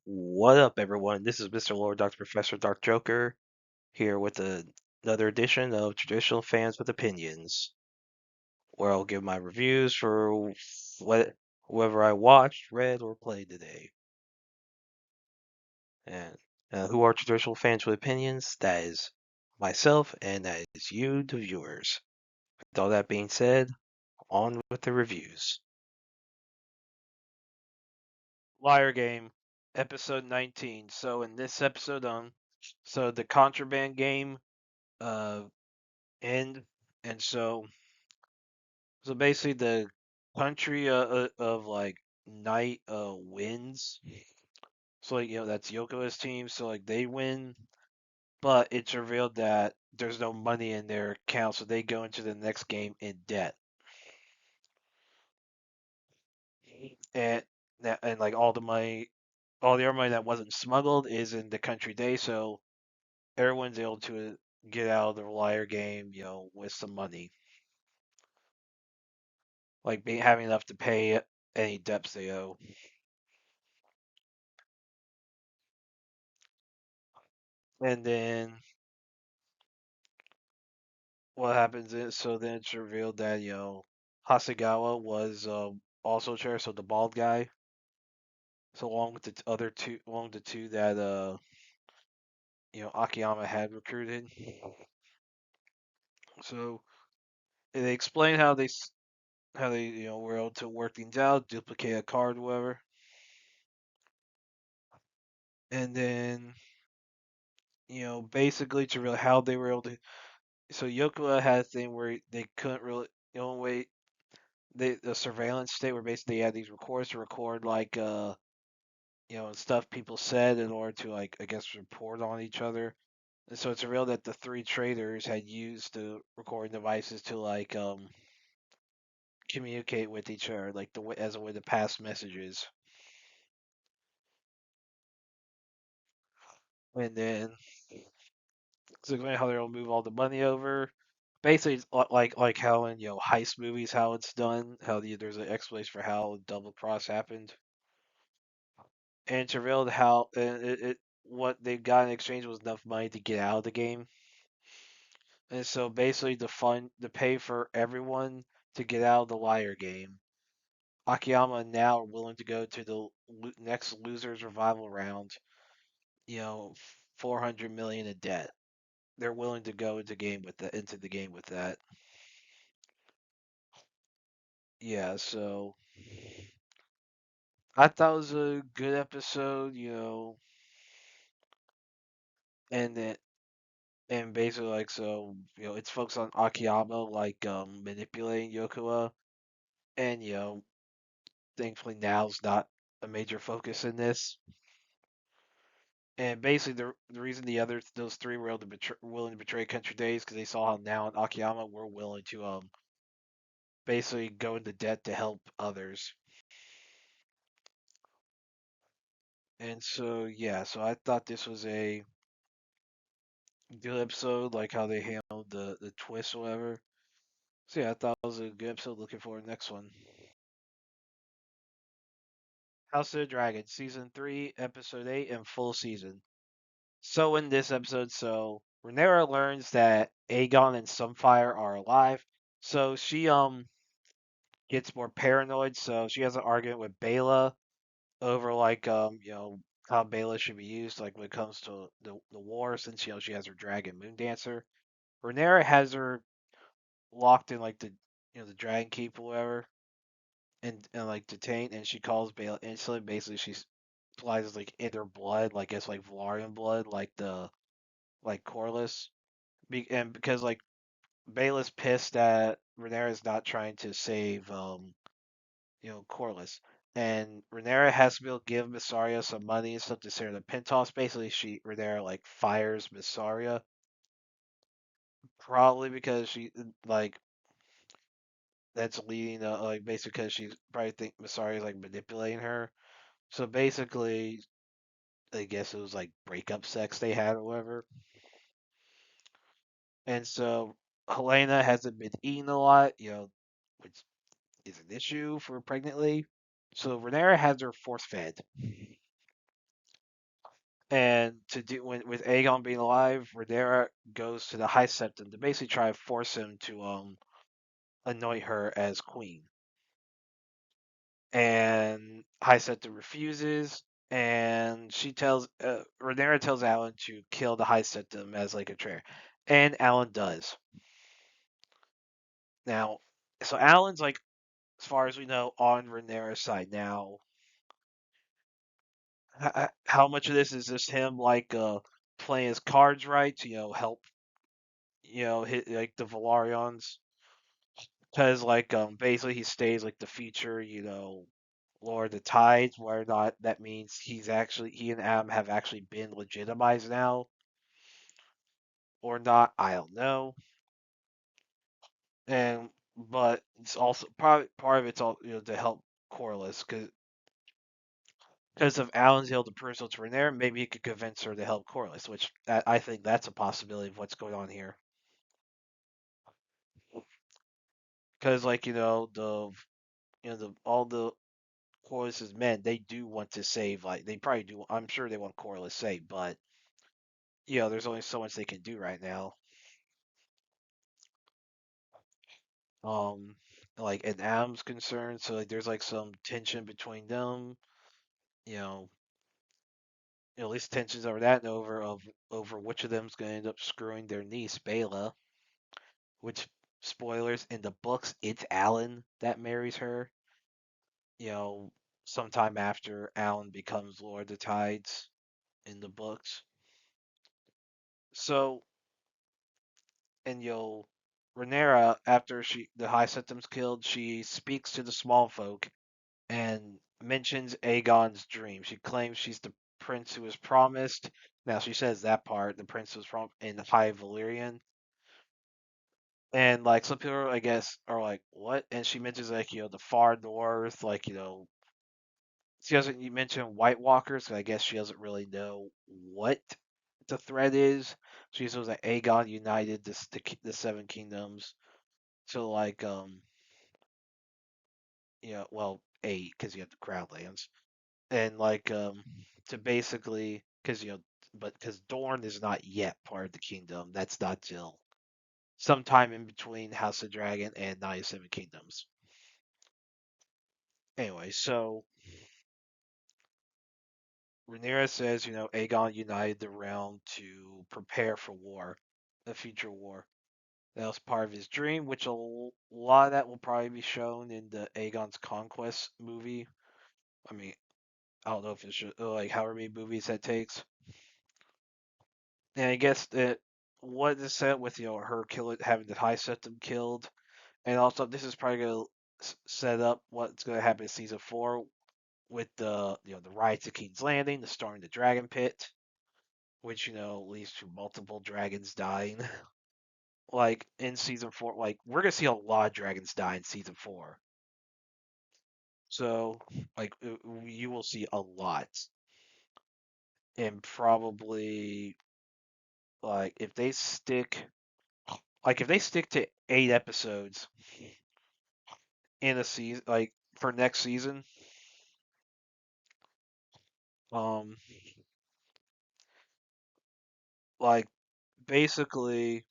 What up, everyone? This is Mr. Lord, Dr. Professor, Dark Joker, here with another edition of Traditional Fans with Opinions, where I'll give my reviews for whoever I watched, read, or played today. And who are Traditional Fans with Opinions? That is myself, and that is you, the viewers. With all that being said, on with the reviews. Liar Game, episode 19. So in this episode, so the contraband game, uh, end. And so basically the country of like night wins. So like that's Yoko's team. So like they win, but it's revealed that there's no money in their account, so they go into the next game in debt. And and like all the other money that wasn't smuggled is in the country day. So everyone's able to get out of the liar game, with some money, like having enough to pay any debts they owe. And then what happens is, so then it's revealed that Hasegawa was also chair, so the bald guy, so along with the other two, along the two that Akiyama had recruited. So they explain how they were able to work things out, duplicate a card, whatever, and then basically to really how they were able to. So Yokoa had a thing where they couldn't really, the only way the surveillance state where basically they had these recorders to record like stuff people said in order to like I guess report on each other. And so it's revealed that the three traders had used the recording devices to like communicate with each other, like as a way to pass messages. And then it's explain how they'll move all the money over. Basically, it's like how in heist movies how it's done. There's an explanation for how double cross happened, and it's revealed how what they got in exchange was enough money to get out of the game. And so basically to pay for everyone to get out of the liar game, Akiyama now are willing to go to the next losers revival round, 400 million in debt. They're willing to go into the game with that. Yeah, so I thought it was a good episode, and then and basically like so, it's focused on Akiyama like manipulating Yokoa, and thankfully now's not a major focus in this. And basically, the reason those three were able to willing to betray Country Days because they saw how now and Akiyama were willing to basically go into debt to help others. And so yeah, so I thought this was a good episode, like how they handled the twist or whatever. So yeah, I thought it was a good episode. Looking forward to the next one. House of the Dragon, season 3, episode 8, and full season. So in this episode, so Rhaenyra learns that Aegon and Sunfire are alive. So she gets more paranoid, so she has an argument with Bela over like how Bela should be used like when it comes to the war since she has her dragon moon dancer. Rhaenyra has her locked in like the the dragon keep or whatever and like detained, and she calls Bela instantly. Basically she flies like in her blood, like it's like Valarian blood, like the like Corlys. And because like Bela's pissed that Rhaenyra's not trying to save Corlys. And Rhaenyra has to be able to give Mysaria some money and stuff to send her the Pentos. Basically, Rhaenyra like fires Mysaria, probably because she like that's leading to like basically because she probably think Mysaria is like manipulating her. So basically, I guess it was like breakup sex they had or whatever. And so Helena hasn't been eating a lot, which is an issue for a pregnant lady. So Rhaenyra has her force fed. And to do with Aegon being alive, Rhaenyra goes to the High Septon to basically try to force him to anoint her as queen. And High Septon refuses, and Rhaenyra tells Alan to kill the High Septon as like a traitor, and Alan does. Now, so Alan's like, as far as we know, on Rhaenyra's side now. How much of this is just him like playing his cards right to help hit like the Valarians, because like basically he stays like the future Lord of the Tides, whether or not that means he and Adam have actually been legitimized now or not, I don't know. And but it's also part of it's all to help Corlys, because if Alan's able to prove to Rhaenyra, maybe he could convince her to help Corlys, which I think that's a possibility of what's going on here. Because like the all the Corlys's men, they do want to save, like they probably do. I'm sure they want Corlys saved, but there's only so much they can do right now. Um, like and Adam's concerned, so like there's like some tension between them. You know, at least tensions over that and over which of them's gonna end up screwing their niece Bela. Which, spoilers, in the books, it's Alan that marries her. You know, sometime after Alan becomes Lord of the Tides in the books. So, and Rhaenyra, after the High Septim's killed, she speaks to the small folk and mentions Aegon's dream. She claims she's the prince who was promised. Now she says that part, the prince was from in High Valyrian. And like some people, I guess, are like, "What?" And she mentions like the far north, like she doesn't. You mention White Walkers, so I guess she doesn't really know what the threat is. She knows that Aegon united the Seven Kingdoms to like well, eight because you have the Crownlands, and like to basically because but because Dorne is not yet part of the kingdom. That's not till sometime in between House of Dragon and Nine of Seven Kingdoms. Anyway, so Rhaenyra says, Aegon united the realm to prepare for war, a future war. That was part of his dream, which lot of that will probably be shown in the Aegon's Conquest movie. I mean, I don't know if it's like however many movies that takes. And I guess that what is said with her having the High Septon killed, and also this is probably gonna set up what's gonna happen in season 4 with the riots at King's Landing, the storming the Dragon Pit, which leads to multiple dragons dying. Like in season 4, like we're gonna see a lot of dragons die in season 4. So like you will see a lot, and probably like if they stick to 8 episodes in a season, like for next season, um, like basically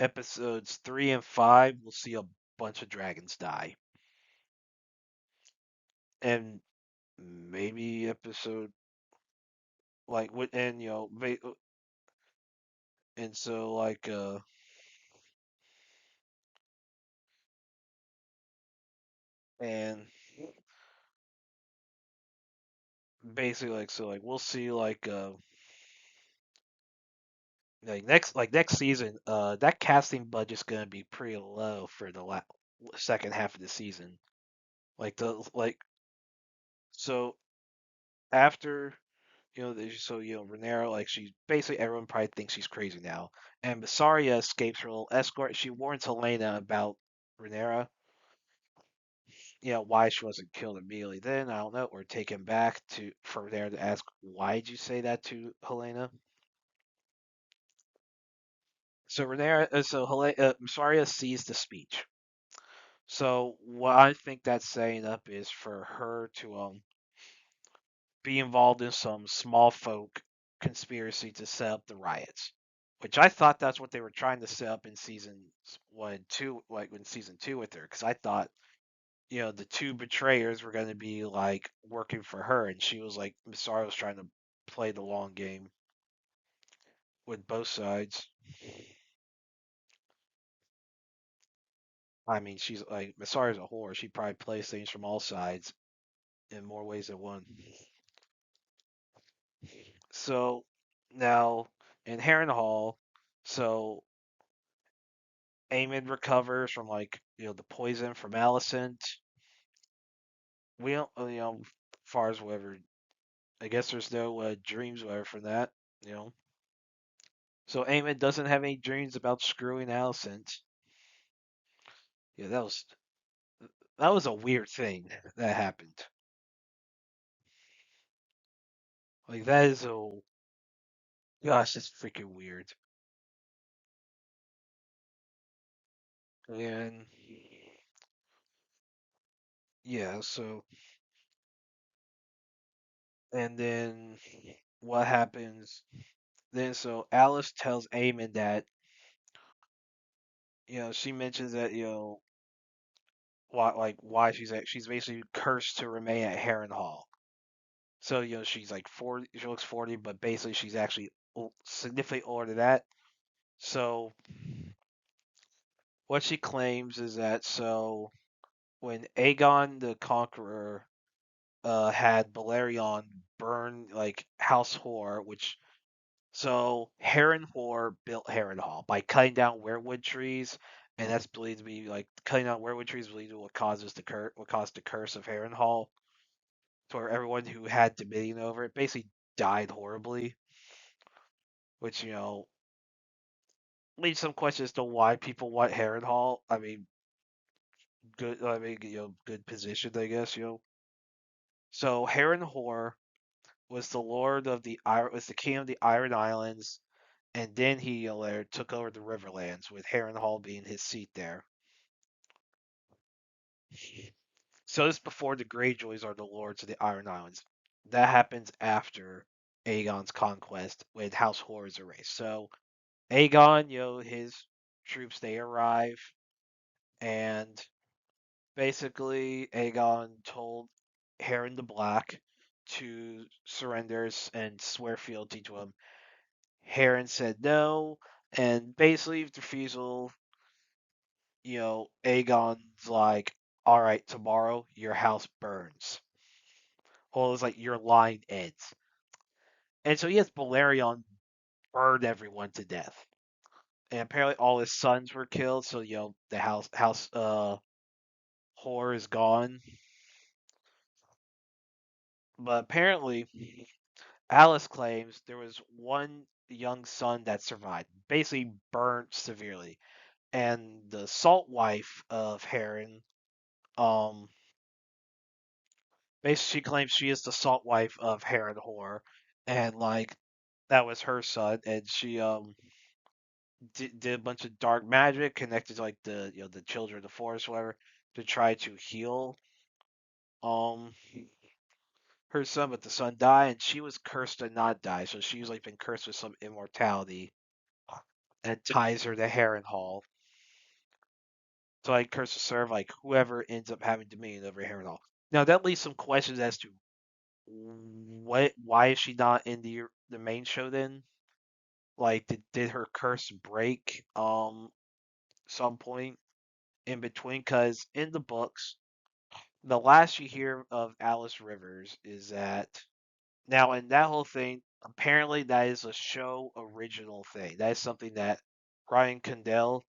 episodes 3 and 5 we'll see a bunch of dragons die, and maybe episode like what and and so like and basically like we'll see like next season that casting budget's gonna be pretty low for the second half of the season, like the like so after Rhaenyra, like she basically everyone probably thinks she's crazy now, and Visaria escapes her little escort. She warns Helena about Rhaenyra, why she wasn't killed immediately then, I don't know, or taken back for there to ask, why did you say that to Helena? So Helena, Saria sees the speech. So what I think that's setting up is for her to be involved in some small folk. conspiracy to set up the riots, which I thought that's what they were trying to set up in season 1 and 2, like in season 2 with her, because I thought the two betrayers were going to be like working for her, and she was like Misara was trying to play the long game with both sides. I mean, she's like Misara's a whore. She probably plays things from all sides in more ways than one. So now in Harrenhal, so Aemon recovers from like the poison from Alicent. We don't far as whatever. I guess there's no dreams whatever from that. You know, so Aemon doesn't have any dreams about screwing Alicent. Yeah, that was a weird thing that happened. Like that is a gosh, that's freaking weird. And yeah, so and then what happens then? So Alice tells Eamon that she mentions that why she's basically cursed to remain at Harrenhal. So she's like 40, she looks 40, but basically she's actually significantly older than that. So what she claims is that when Aegon the Conqueror had Balerion burn like House Whore, which Harrenhal built Harrenhal by cutting down weirwood trees, and that's believed to be like cutting down weirwood trees believed to be what caused the curse of Harrenhal, to where everyone who had dominion over it basically died horribly, which leads some questions to why people want Harrenhal. I mean, good. I mean, good position, I guess. So Harrenhal was the king of the Iron Islands, and then he later took over the Riverlands, with Harrenhal being his seat there. So this is before the Greyjoys are the lords of the Iron Islands. That happens after Aegon's conquest, when House Horror is erased. So Aegon, his troops they arrive, and basically Aegon told Harren the Black to surrender and swear fealty to him. Harren said no, and basically with refusal, Aegon's like, all right, tomorrow your house burns. Well, it's like your line ends. And so he has Balerion burn everyone to death. And apparently all his sons were killed, so the house whore is gone. But apparently Alice claims there was one young son that survived, basically burnt severely. And the salt wife of Harren, um, basically she claims she is the salt wife of Harren Whore, and like that was her son, and she did a bunch of dark magic connected to like the children of the forest, whatever, to try to heal um her son, but the son died, and she was cursed to not die, so she's like been cursed with some immortality and ties her to Harrenhal. So like cursed to serve like whoever ends up having dominion over Harrenhal. Now that leaves some questions as to why is she not in the main show then? Like did her curse break some point in between? Because in the books, the last you hear of Alice Rivers is that now in that whole thing, apparently that is a show original thing. That is something that Ryan Condell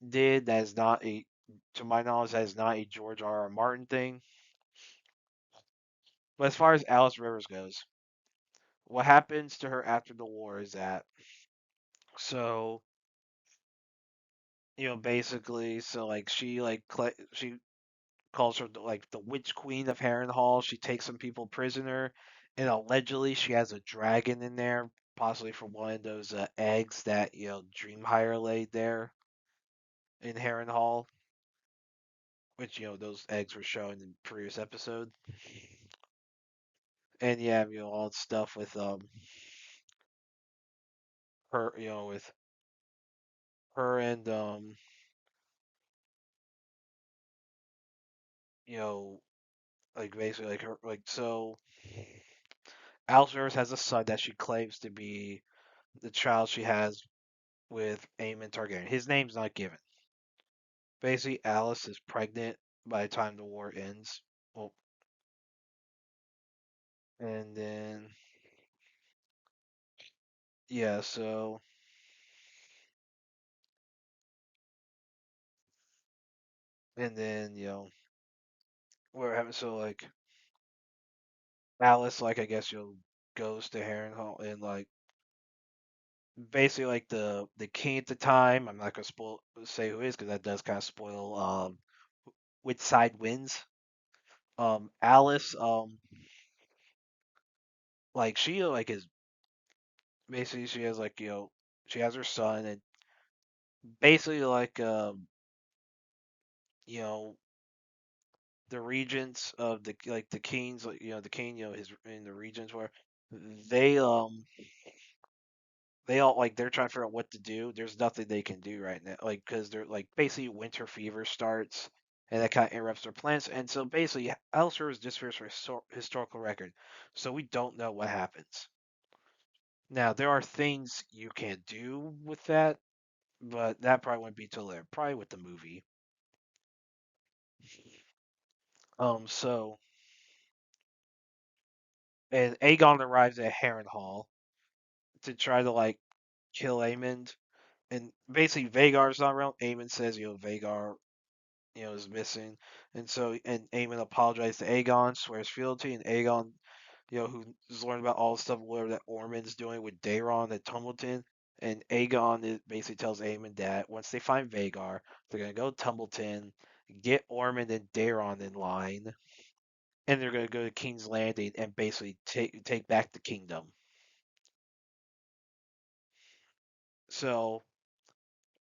did. That is not to my knowledge, that is not a George R. R. Martin thing. But as far as Alice Rivers goes, what happens to her after the war is that so basically so like she calls her like the Witch Queen of Harrenhal. She takes some people prisoner, and allegedly she has a dragon in there, possibly from one of those eggs that Dreamhire laid there in Harrenhal, which those eggs were shown in the previous episode. And yeah, all that stuff with her, with her and you know, like basically like her, like so. Alzheimer's has a son that she claims to be the child she has with Aemon Targaryen. His name's not given. Basically, Alice is pregnant by the time the war ends. Well, and then yeah, so and then we're having so like Alice, like I guess goes to Harrenhal and like basically like the king at the time. I'm not gonna say who it is because that does kind of spoil which side wins. Alice like she like is basically she has like she has her son and basically like you know the regents of the like the kings like the king his in the regions where they um they all like they're trying to figure out what to do. There's nothing they can do right now, like because they're like basically winter fever starts, and that kind of interrupts their plans. And so basically, Alistair is disappears for historical record, so we don't know what happens. Now there are things you can do with that, but that probably wouldn't be till there. Probably with the movie. So and Aegon arrives at Harrenhal to try to like kill Aemond, and basically Vagar's not around. Aemond says, Vagar is missing. And so, and Aemon apologized to Aegon, swears fealty, and Aegon, who's learned about all the stuff whatever that Ormond's doing with Daeron and Tumbleton. And Aegon basically tells Aemon that once they find Vagar, they're gonna go to Tumbleton, get Ormond and Daeron in line, and they're gonna go to King's Landing and basically take back the kingdom. So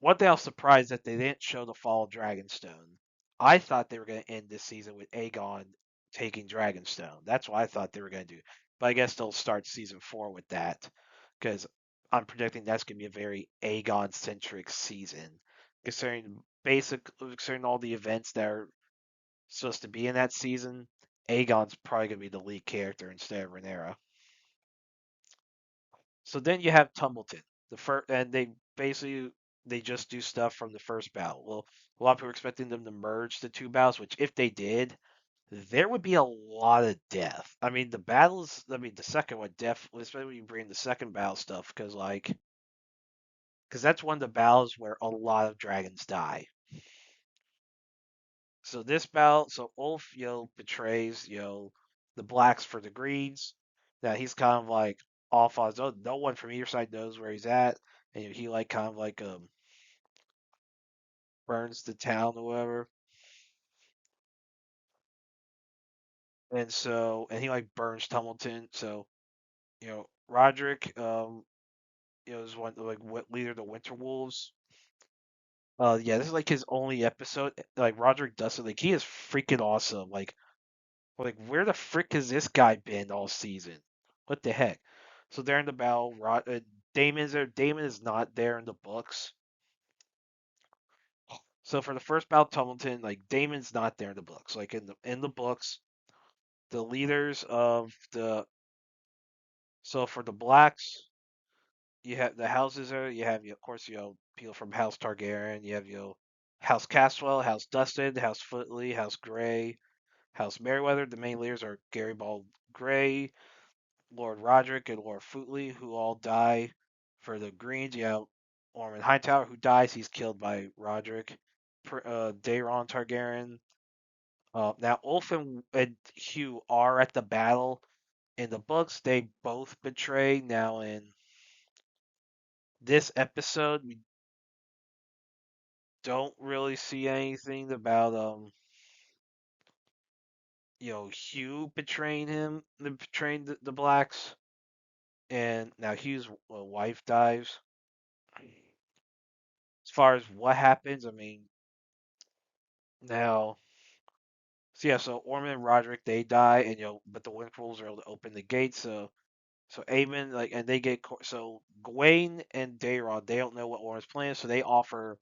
one thing I was surprised that they didn't show the fall of Dragonstone. I thought they were going to end this season with Aegon taking Dragonstone. That's what I thought they were going to do. But I guess they'll start season 4 with that because I'm predicting that's going to be a very Aegon centric season, considering all the events that are supposed to be in that season. Aegon's probably going to be the lead character instead of Rhaenyra. So then you have Tumbleton, the first, and they just do stuff from the first battle. Well, a lot of people are expecting them to merge the two battles, which if they did, there would be a lot of death. I mean, the battles. I mean, the second one, especially when you bring the second battle stuff, because that's one of the battles where a lot of dragons die. So this battle, so Ulf, betrays, the blacks for the greens. Now he's kind of like off on his own. No one from either side knows where he's at, and he like kind of like burns the town or whatever. And he like burns Tumbleton. So Roderick, is one like leader of the Winter Wolves. Yeah, this is like his only episode. Like Roderick does it. Like he is freaking awesome. Like, where the frick has this guy been all season? What the heck? So they're in the battle. Damon's there. Damon is not there in the books. So for the first battle, Tumbleton, like Damon's not there in the books. Like in the books, the leaders of the so for the blacks, you have the houses there. You have of course people from House Targaryen. You have House Caswell, House Dustin, House Footley, House Grey, House Merryweather. The main leaders are Gary Bald Grey, Lord Roderick and Lord Footley, who all die for the Greens. You have Ormond Hightower, who dies. He's killed by Roderick. Daeron Targaryen. Now, Ulf and Hugh are at the battle. In the books, they both betray. Now, in this episode, we don't really see anything about Hugh betraying the blacks. And now Hugh's wife dies. As far as what happens, I mean, now, so yeah, so Ormond and Roderick they die, and but the Winterfools are able to open the gates. So So Aemon, and they get so Gawain and Daeron, they don't know what Warren's plan is, so they offer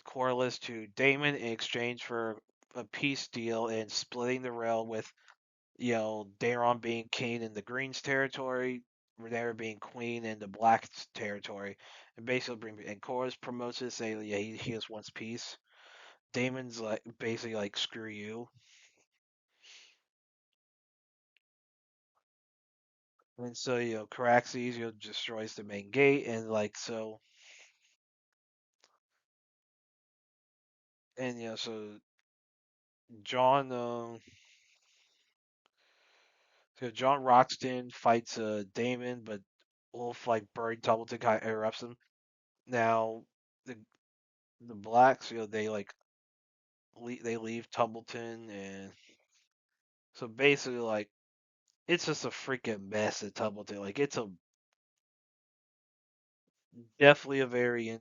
Corlys to Daemon in exchange for a peace deal and splitting the realm with Daeron being king in the Greens territory, Rhaenyra being queen in the Black territory, and basically and Corlys promotes it, say yeah he just wants peace. Daemon's like basically like screw you, and so Caraxes destroys the main gate, and so John John Roxton fights Daemon, but Wolf like Burry Tumbleton kind of interrupts him. Now the the blacks, they they leave Tumbleton, and so basically it's just a freaking mess at Tumbleton. Like it's a definitely a very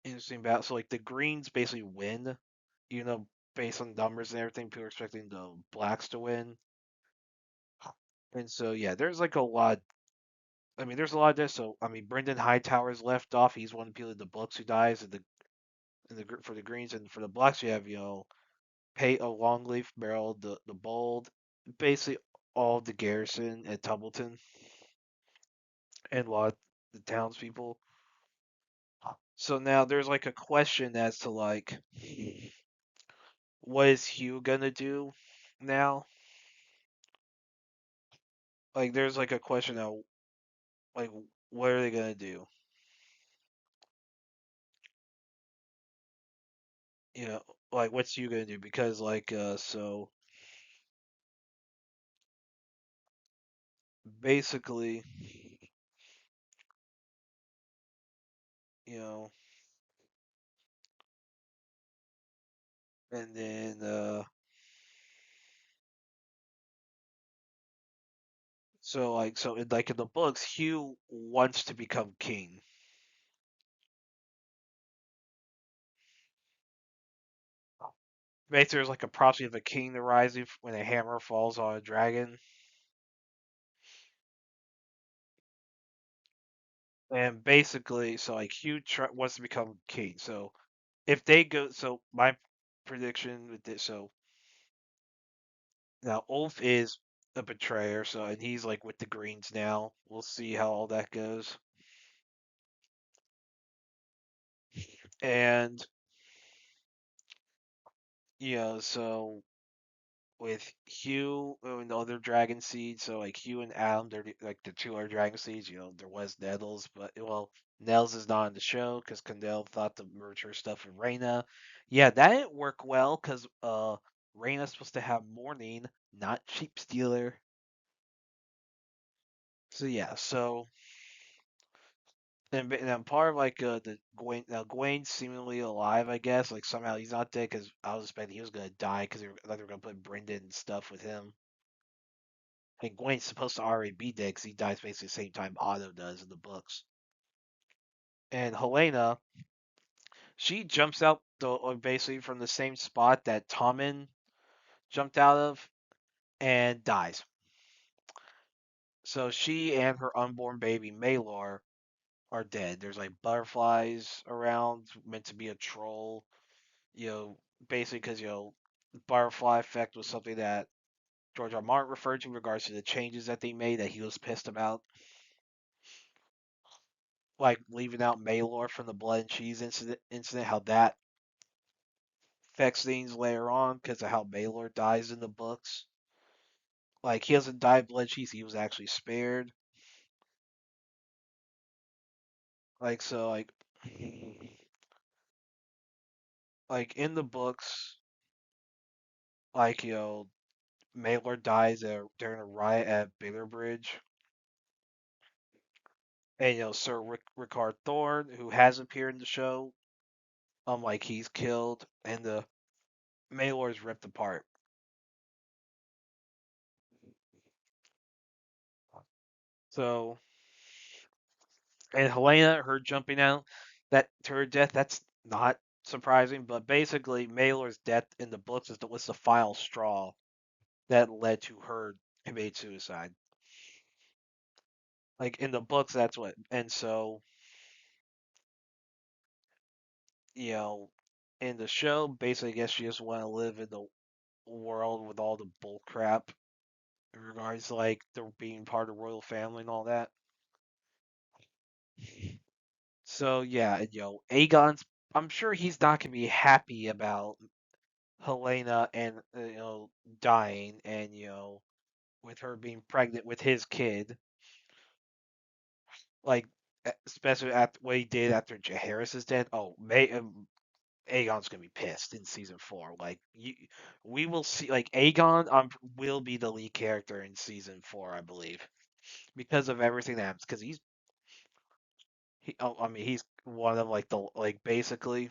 interesting battle. So like the Greens basically win, you know, based on numbers and everything. People are expecting the blacks to win, and so yeah, there's like a lot. I mean, there's a lot of this. So I mean, Brendan Hightower's left off. He's one of the people in the books who dies for the Greens, and for the blacks you have Pay a Longleaf, Beryl the Bold, basically all of the garrison at Tumbleton and a lot of the townspeople. So now there's like a question as to what is Hugh gonna do now? Like there's like a question now, like what are they gonna do? You know, like what's Hugh gonna do? Because so basically, you know, and then so in the books, Hugh wants to become king. Basically, there's like a prophecy of a king arising when a hammer falls on a dragon, and basically, so like Hugh wants to become king. So if they go, so my prediction with this, so now Ulf is a betrayer, so and he's like with the Greens now. We'll see how all that goes, and so with Hugh and the other dragon seeds. So like Hugh and Adam, they're like the two other dragon seeds. There was Nettles, but well, Nels is not on the show because Condell thought to merge her stuff with Reyna. Yeah, that didn't work well because Reyna's supposed to have mourning, not sheep stealer. So yeah, and then part of the Gawain, now Gawain's seemingly alive, I guess. Like somehow he's not dead because I was expecting he was gonna die because they were gonna put Brendan and stuff with him. And Gwen's supposed to already be dead because he dies basically the same time Otto does in the books. And Helena, she jumps out basically from the same spot that Tommen jumped out of and dies. So she and her unborn baby Maelor are dead. There's like butterflies around, meant to be a troll. You know, basically because butterfly effect was something that George R. R. Martin referred to in regards to the changes that they made that he was pissed about, like leaving out Maylor from the blood and cheese incident, how that affects things later on because of how Maylor dies in the books. Like he doesn't die of blood and cheese; he was actually spared. Like so, like in the books, Maylor dies during a riot at Bitterbridge, and Sir Rickard Thorne, who has appeared in the show, like he's killed, and the Maylor is ripped apart. So and Helena, her jumping out that to her death, that's not surprising. But basically, Maylor's death in the books was the final straw that led to her committing suicide. Like in the books, that's what. And so, you know, in the show, basically, I guess she just want to live in the world with all the bull crap in regards to like the being part of the royal family and all that. So yeah, and, Aegon's. I'm sure he's not gonna be happy about Helena and dying, and with her being pregnant with his kid, like especially after what he did after Jaehaerys is dead. Oh, Aegon's gonna be pissed in season 4. Like we will see. Like Aegon will be the lead character in season 4, I believe, because of everything that happens. Because I mean, he's one of like the like basically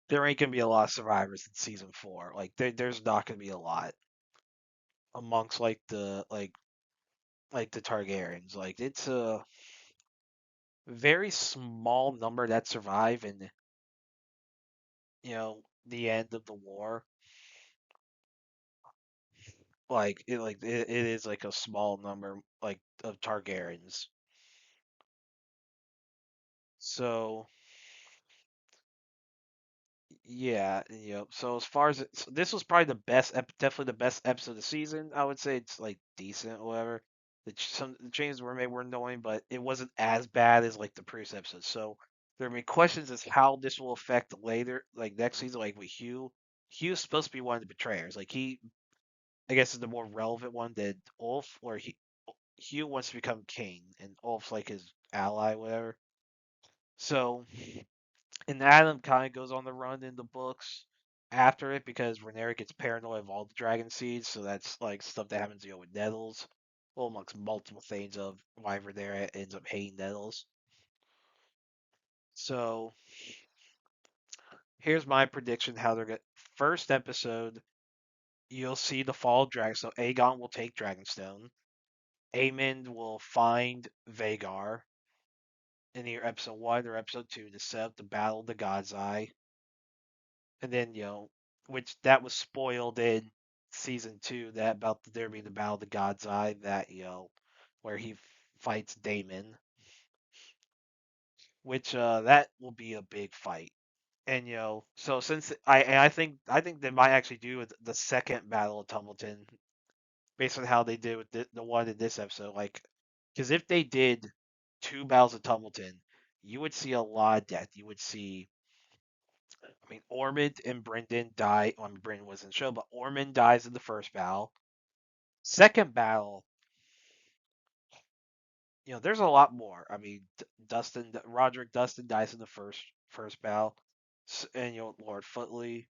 there ain't gonna be a lot of survivors in season 4. Like there's not gonna be a lot amongst like the Targaryens. Like it's a very small number that survive in the end of the war. It is like a small number like of Targaryens. So yeah, so as far as so this was probably definitely the best episode of the season. I would say it's like decent, or whatever. Some the changes were made were annoying, but it wasn't as bad as like the previous episode. So there may be questions as how this will affect later, like next season, like with Hugh. Hugh's supposed to be one of the betrayers. Like I guess, is the more relevant one than Ulf, where Hugh wants to become king, and Ulf's like his ally, whatever. So and Adam kind of goes on the run in the books after it because Rhaenyra gets paranoid of all the dragon seeds, so that's like stuff that happens with Nettles. Well, amongst multiple things of why Rhaenyra ends up hating Nettles. So here's my prediction: how they're gonna first episode, you'll see the fall of dragons. So Aegon will take Dragonstone. Aemond will find Vagar in either episode 1 or episode 2 to set up the Battle of the God's Eye, and then which that was spoiled in season 2, that about there being the Battle of the God's Eye, that where he fights Daemon, which that will be a big fight. And so since I think they might actually do with the second Battle of Tumbleton, based on how they did with the one in this episode, like because if they did two Battles of Tumbleton, you would see a lot of death. You would see, I mean, Ormond and Brendan die. Well, I mean, Brendan was in the show, but Ormond dies in the first battle. Second battle, there's a lot more. I mean, Roderick Dustin dies in the first battle, and Lord Footley,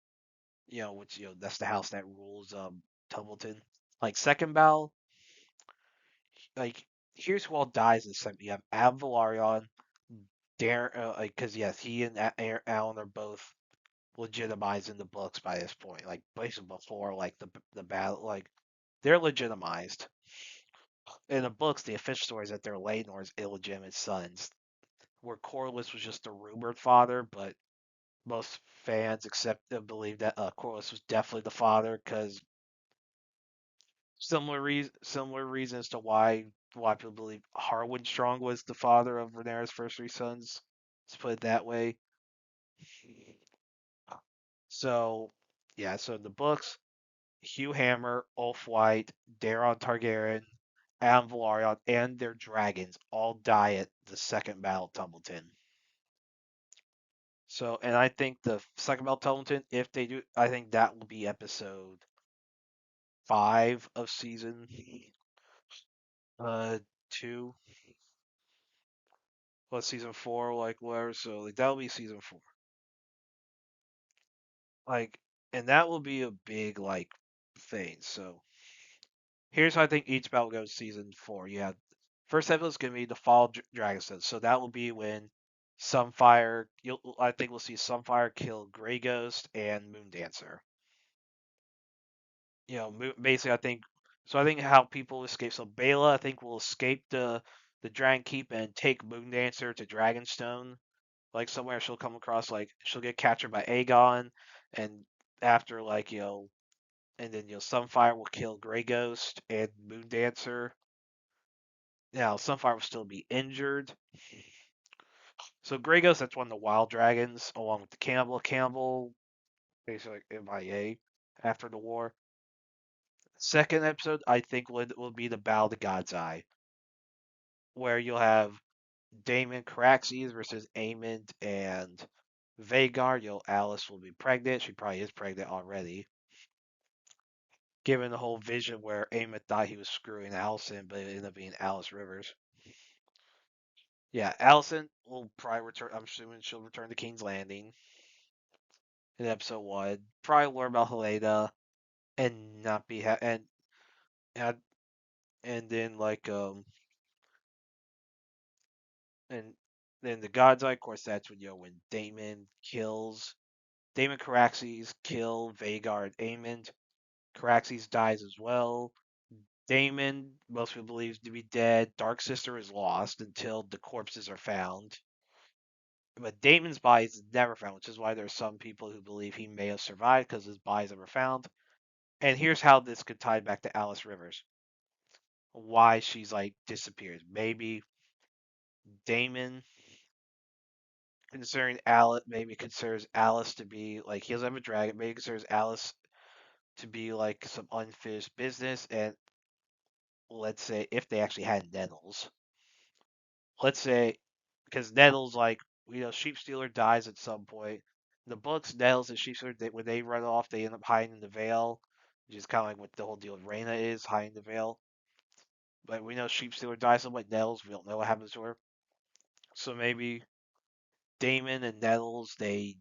which that's the house that rules Tumbleton. Like second battle, like here's who all dies in the second. You have Ab Valarion, Darren, like because yes, he and Alan are both legitimized in the books by this point. Like basically before like the battle, like they're legitimized. In the books, the official story is that they're Laenor's illegitimate sons, where Corlys was just a rumored father, but most fans believe that Corlys was definitely the father because similar reasons to why people believe Harwin Strong was the father of Rhaenyra's first 3 sons. Let's put it that way. So yeah, so in the books, Hugh Hammer, Ulf White, Daeron Targaryen, Adam Velaryon, and their dragons all die at the second Battle of Tumbleton. So, and I think the second Battle of Tumbleton, if they do, I think that will be episode 5 of season 2. Well, season 4, like whatever. So, like that'll be season 4. Like, and that will be a big like thing. So, here's how I think each battle goes. Season 4, yeah. First episode is gonna be the Fall of Dragonstone. So that will be when Sunfire. I think we'll see Sunfire kill Grey Ghost and Moondancer. Basically, I think. So I think how people escape. So Bela, I think, will escape the Dragon Keep and take Moondancer to Dragonstone. Like somewhere she'll come across, like she'll get captured by Aegon, and after like and then Sunfire will kill Grey Ghost and Moondancer, Now, Sunfire will still be injured. So Grey that's one of the wild dragons, along with the Campbell. Campbell, basically like MIA after the war. Second episode, I think, will be the Battle of the God's Eye, where you'll have Damon Caraxes versus Aemond and Vhagar. Alice will be pregnant. She probably is pregnant already. Given the whole vision where Aemond thought he was screwing Allison, but it ended up being Alice Rivers. Yeah, Allison will probably return. I'm assuming she'll return to King's Landing in episode one. Probably learn about Helena and not be and and then and then the God's Eye. Of course, that's when when Damon Caraxes kill Vhagar and Aemond. Caraxes dies as well. Damon, most people believe to be dead. Dark Sister is lost until the corpses are found. But Damon's body is never found, which is why there's some people who believe he may have survived because his body's never found. And here's how this could tie back to Alice Rivers. Why she's like disappeared. Maybe Damon maybe considers Alice to be like he doesn't have a dragon, maybe considers Alice to be like some unfinished business, and let's say if they actually had Nettles. Let's say because Nettles like Sheep Stealer dies at some point. In the books, Nettles and Sheep Stealer when they run off, they end up hiding in the veil, which is kind of like what the whole deal with Reyna is, hiding the veil. But we know Sheep Stealer dies, so like Nettles, we don't know what happens to her. So maybe Damon and Nettles they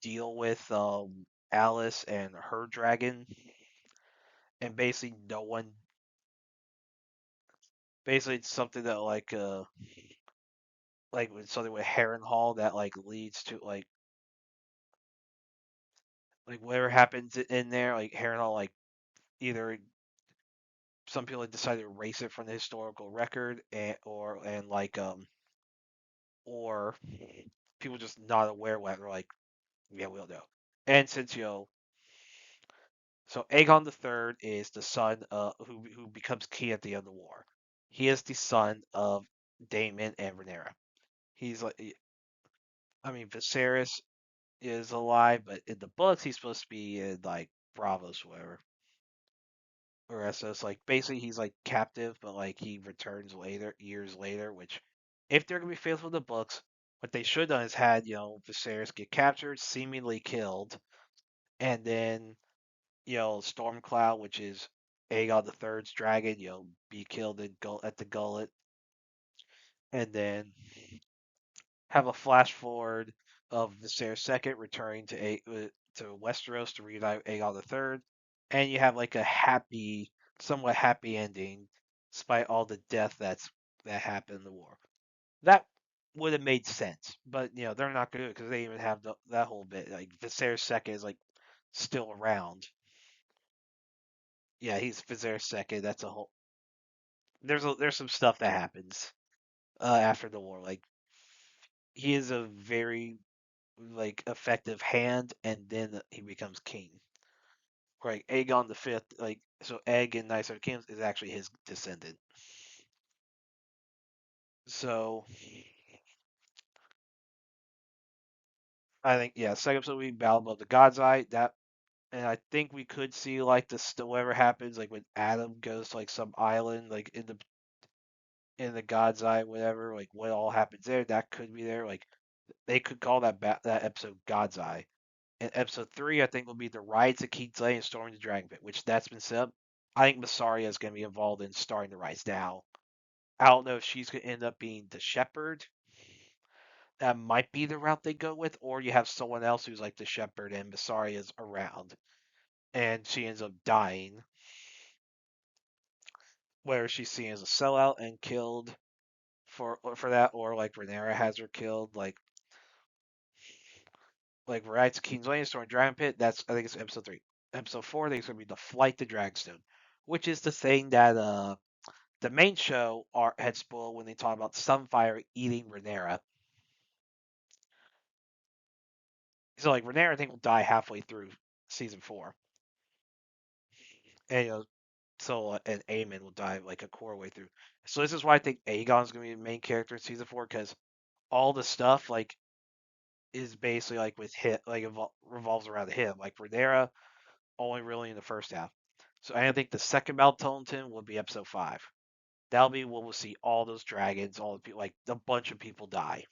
deal with Alice and her dragon, and basically no one. Basically, it's something that like with something with Harrenhal that like leads to like whatever happens in there, like Harrenhal like either some people decide to erase it from the historical record or people just not aware what they're like, yeah, we'll know. And since so Aegon the Third is the son who becomes king at the end of the war. He is the son of Daemon and Rhaenyra. He's like, I mean, Viserys is alive, but in the books he's supposed to be in like Bravos, whatever. Or SS, like basically he's like captive, but like he returns later, years later. Which, if they're gonna be faithful to the books, what they should have done is had Viserys get captured, seemingly killed, and then Stormcloud, which is Aegon the Third's dragon, be killed at the gullet, and then have a flash forward of Viserys Second returning to Westeros to reunite Aegon the Third, and you have like a somewhat happy ending, despite all the death that happened in the war. That would have made sense, but they're not gonna do it because they even have that whole bit. Like Viserys Second is like still around. Yeah, he's Viserys Second. That's a whole. There's some stuff that happens after the war. Like he is a very like effective hand, and then he becomes king. Right, Aegon the Fifth, like so, Egg in Knights of the Kings is actually his descendant. So I think second episode we Battle Above the God's Eye. And I think we could see like whatever happens like when Adam goes to like some island like in the God's Eye, whatever, like what all happens there. That could be there. Like they could call that episode God's Eye. And episode three, I think, will be the riots at King's Landing and storming the Dragon Pit, which that's been set up. I think Massaria is going to be involved in starting the riots now. I don't know if she's going to end up being the shepherd. That might be the route they go with, or you have someone else who's like the shepherd and Massaria is around, and she ends up dying, whether she's seen as a sellout and killed for that, or like Rhaenyra has her killed, like riots at King's Landing, storming Dragon Pit. That's I think it's episode three. Episode four, I think it's going to be the flight to Dragstone, which is the thing that the main show had spoiled when they talk about Sunfire eating Rhaenyra. So like Rhaenyra, I think will die halfway through season four, and So and Aemon will die like a core way through. So this is why I think Aegon's gonna be the main character in season 4 because all the stuff like is basically like with him, like revolves around him. Like Rhaenyra only really in the first half. So I think the second Maltonton will be episode 5. That'll be when we'll see all those dragons, all the people, like a bunch of people die.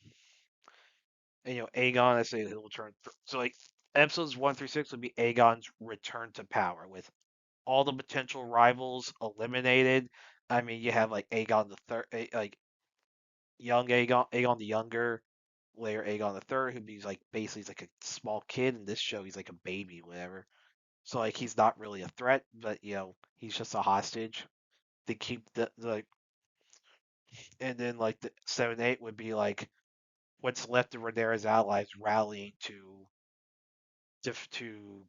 And Aegon, I say he'll return. So like episodes 1 through 6 will be Aegon's return to power with all the potential rivals eliminated. I mean, you have like Aegon the third, like young Aegon the younger, later Aegon the third, who be like basically he's like a small kid. In this show, he's like a baby, whatever. So like he's not really a threat, but he's just a hostage to keep the like. And then like the 7-8 would be like what's left of Rhaenyra's allies rallying to to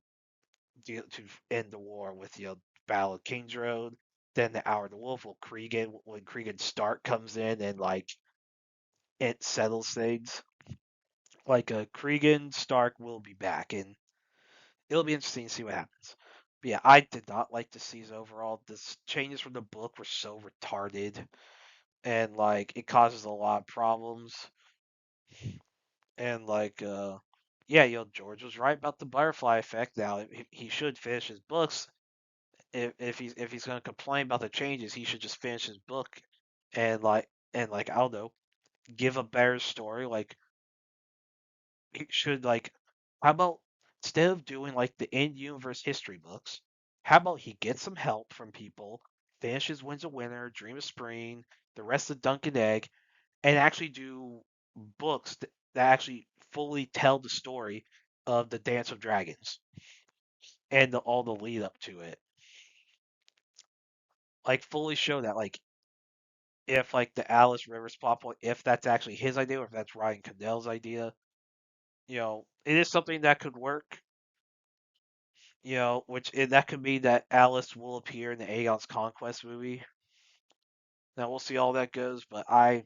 end the war with Battle of King's Road. Then the Hour of the Wolf will Cregan when Cregan Stark comes in and like it settles things. Like Cregan Stark will be back and it'll be interesting to see what happens. But yeah, I did not like the season overall. The changes from the book were so retarded and like it causes a lot of problems. And like yeah, George was right about the butterfly effect. Now he should finish his books. If he's gonna complain about the changes, he should just finish his book and I don't know, give a better story. Like he should like how about instead of doing like the in universe history books, how about he gets some help from people, finishes Winds of Winter, Dream of Spring, the rest of Dunk and Egg, and actually do books that actually fully tell the story of the Dance of Dragons and all the lead up to it. Like fully show that like if like the Alice Rivers plot point, if that's actually his idea or if that's Ryan Cadell's idea, it is something that could work. That could be that Alice will appear in the Aegon's Conquest movie. Now we'll see how that goes, but I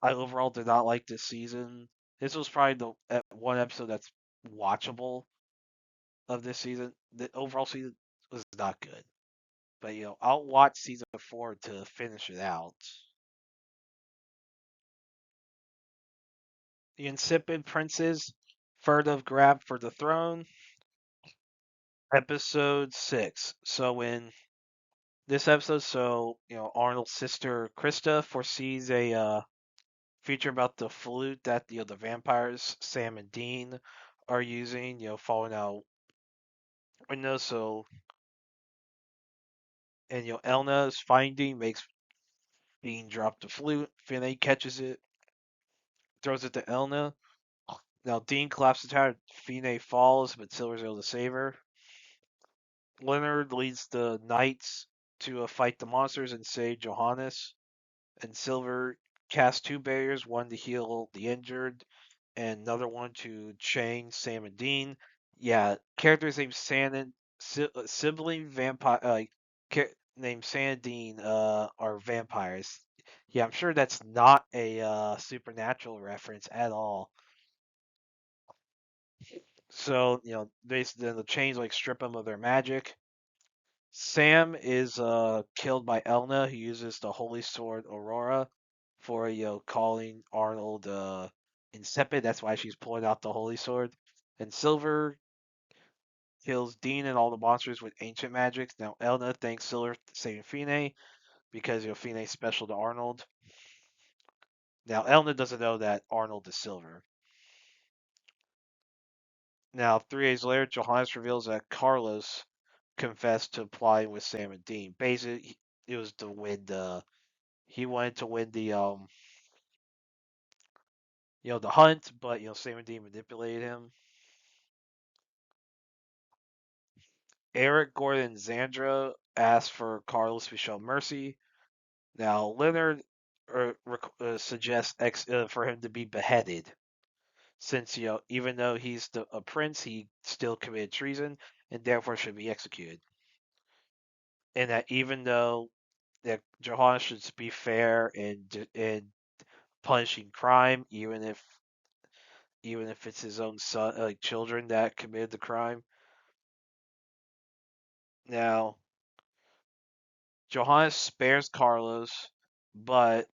overall did not like this season. This was probably the one episode that's watchable of this season. The overall season was not good, but I'll watch season 4 to finish it out. The Insipid Princes, Furtive grab for the throne, episode 6. So in this episode, Arnold's sister Krista foresees a feature about the flute that the vampires Sam and Dean are using, falling out windows. So and Elna's finding makes Dean drop the flute. Finney catches it, throws it to Elna. Now Dean collapses the tower. Finney falls, but Silver's able to save her. Leonard leads the knights to fight the monsters and save Johannes. And Silver casts two barriers, one to heal the injured, and another one to chain Sam and Dean. Yeah, characters named sibling vampire, named Sam and Dean, are vampires. Yeah, I'm sure that's not a supernatural reference at all. So basically, then the chains like strip them of their magic. Sam is killed by Elna, who uses the holy sword Aurora for calling Arnold insipid. That's why she's pulling out the holy sword. And Silver kills Dean and all the monsters with ancient magics. Now Elna thanks Silver for saving Fine because Fine's special to Arnold. Now Elna doesn't know that Arnold is Silver. Now 3 days later, Johannes reveals that Carlos confessed to plotting with Sam and Dean. Basically, it was to win the he wanted to win the hunt, but Sam and Dean manipulated him. Eric, Gordon, and Xandra asked for Carlos to show mercy. Now Leonard suggests for him to be beheaded, since even though he's a prince, he still committed treason and therefore should be executed. And that even though that Johannes should be fair and punishing crime, even if it's his own son, like children that committed the crime. Now, Johannes spares Carlos, but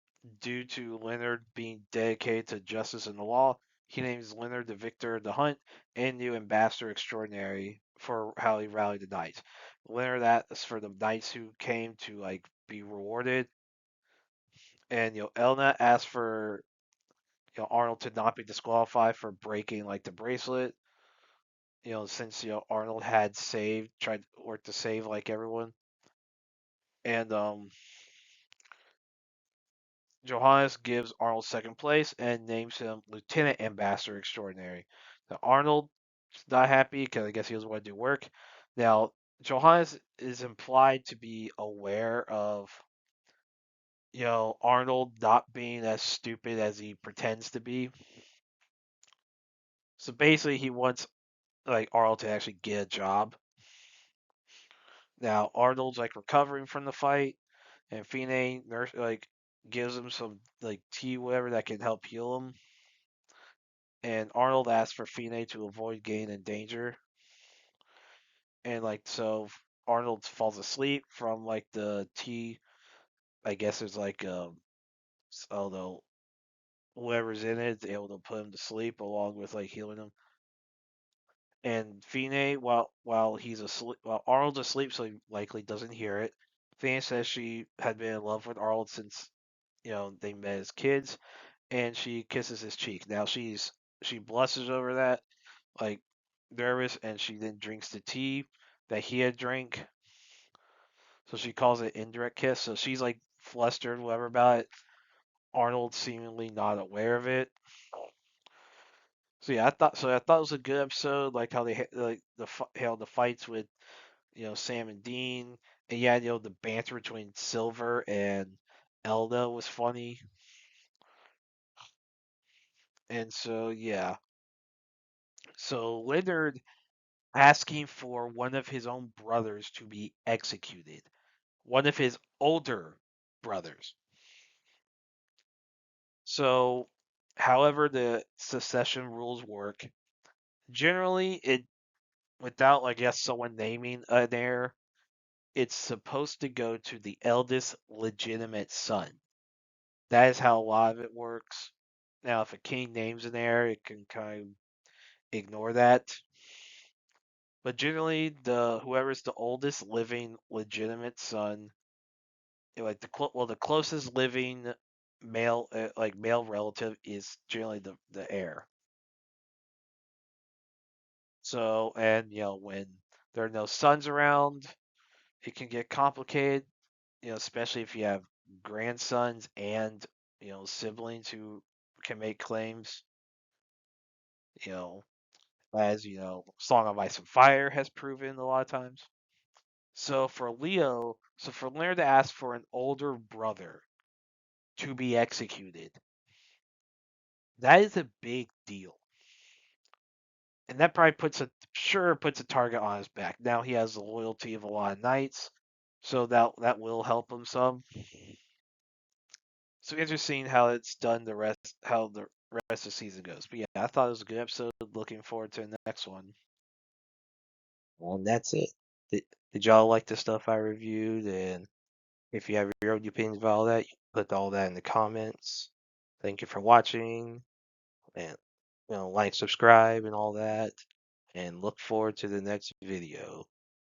due to Leonard being dedicated to justice and the law, he names Leonard the victor of the hunt and new ambassador extraordinary for how he rallied the knights. Leonard asks for the knights who came to like be rewarded, and Elna asks for Arnold to not be disqualified for breaking like the bracelet. Since Arnold had tried to work to save like everyone, and Johannes gives Arnold second place and names him Lieutenant Ambassador Extraordinary. Now Arnold's not happy because I guess he doesn't want to do work. Now Johannes is implied to be aware of Arnold not being as stupid as he pretends to be. So basically, he wants like Arnold to actually get a job. Now Arnold's like recovering from the fight, and Fine nurse like gives him some like tea, whatever that can help heal him. And Arnold asks for Fine to avoid getting in danger. And like so, Arnold falls asleep from like the tea. I guess there's like although whoever's in it is able to put him to sleep along with like healing him. And Fine, while he's asleep, while Arnold's asleep, so he likely doesn't hear it. Fine says she had been in love with Arnold since they met as kids, and she kisses his cheek. Now she blushes over that, like nervous, and she then drinks the tea that he had drank. So she calls it indirect kiss. So she's like flustered, whatever about it. Arnold seemingly not aware of it. So yeah, I thought it was a good episode, like how they like how the fights with Sam and Dean, and yeah, the banter between Silver and Elda was funny, and so yeah, so Leonard asking for one of his own brothers to be executed, one of his older brothers. So, however the secession rules work, generally it without I guess someone naming an heir, it's supposed to go to the eldest legitimate son. That is how a lot of it works. Now, if a king names an heir, it can kind of ignore that. But generally, the whoever's the oldest living legitimate son, like the closest living male like male relative is generally the heir. So, and when there are no sons around, it can get complicated. Especially if you have grandsons and siblings who can make claims. You know, as Song of Ice and Fire has proven a lot of times. So for Leonard to ask for an older brother to be executed, that is a big deal. And that probably puts a target on his back. Now he has the loyalty of a lot of knights, so that will help him some. So interesting how it's done how the rest of the season goes. But yeah, I thought it was a good episode. Looking forward to the next one. And that's it. Did y'all like the stuff I reviewed? And if you have your own opinions about all that, you can put all that in the comments. Thank you for watching, and like, subscribe, and all that. And look forward to the next video.